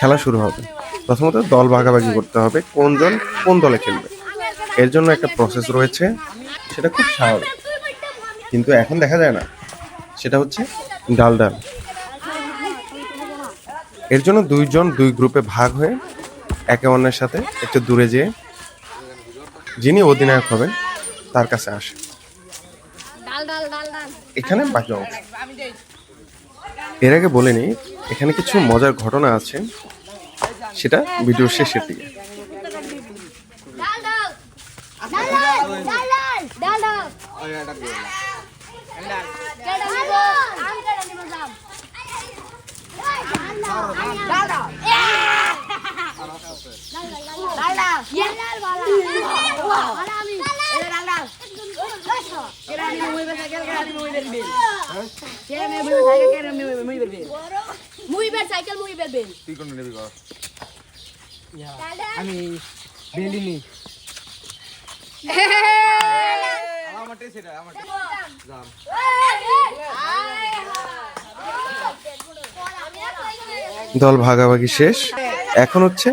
খেলা শুরু হবে। প্রথমত দল ভাগাভাগি করতে হবে, কোনজন কোন দলে খেলবে। এর জন্য একটা প্রসেস রয়েছে, সেটা খুব স্বাভাবিক, কিন্তু এখন দেখা যায় না। সেটা হচ্ছে ডাল ডাল। এর জন্য দুইজন দুই গ্রুপে ভাগ হয়ে একে অন্যের সাথে একটু দূরে যেয়ে যিনি অধিনায়ক হবেন তার কাছে আসে। এখানে বাকি অংশ। এর আগে বলে নিই, এখানে কিছু মজার ঘটনা আছে, সেটা ভিডিওর শেষের দিকে। আমি বেলিনি দল ভাগাভাগি শেষ, এখন হচ্ছে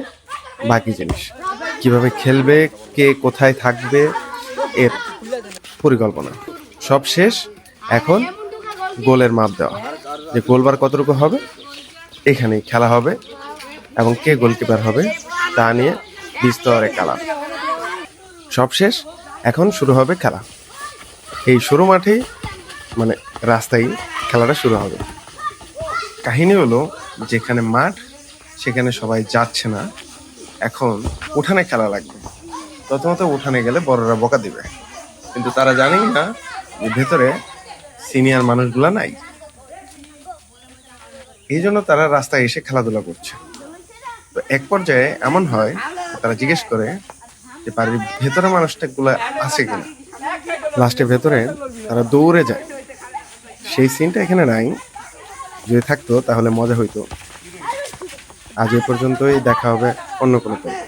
বাকি জিনিস, কিভাবে খেলবে, কে কোথায় থাকবে, এর পরিকল্পনা সব শেষ। এখন গোলের মাপ দেওয়া, যে গোলবার কতটুকু হবে এখানেই খেলা হবে, এবং কে গোলকিপার হবে তা নিয়ে বিস্তরে খেলা। সব শেষ, এখন শুরু হবে খেলা। এই শুরু মাঠেই, মানে রাস্তায় খেলাটা শুরু হবে। কাহিনী হলো, যেখানে মাঠ সেখানে সবাই যাচ্ছে না, এখন উঠানে খেলা লাগবে। প্রথমত উঠানে গেলে বড়রা বকা দিবে, কিন্তু তারা জানেই না যে ভেতরে সিনিয়র মানুষগুলা নাই। এই জন্য তারা রাস্তায় এসে খেলাধুলা করছে। তো এক পর্যায়ে এমন হয়, তারা জিজ্ঞেস করে যে বাড়ির ভেতরে মানুষটা গুলা আছে কিনা। লাস্টে ভেতরে তারা দৌড়ে যায়। সেই সিনটা এখানে নাই, যদি থাকতো তাহলে মজা হইতো। আজ এ পর্যন্তই, দেখা হবে অন্য কোনো পর্বে।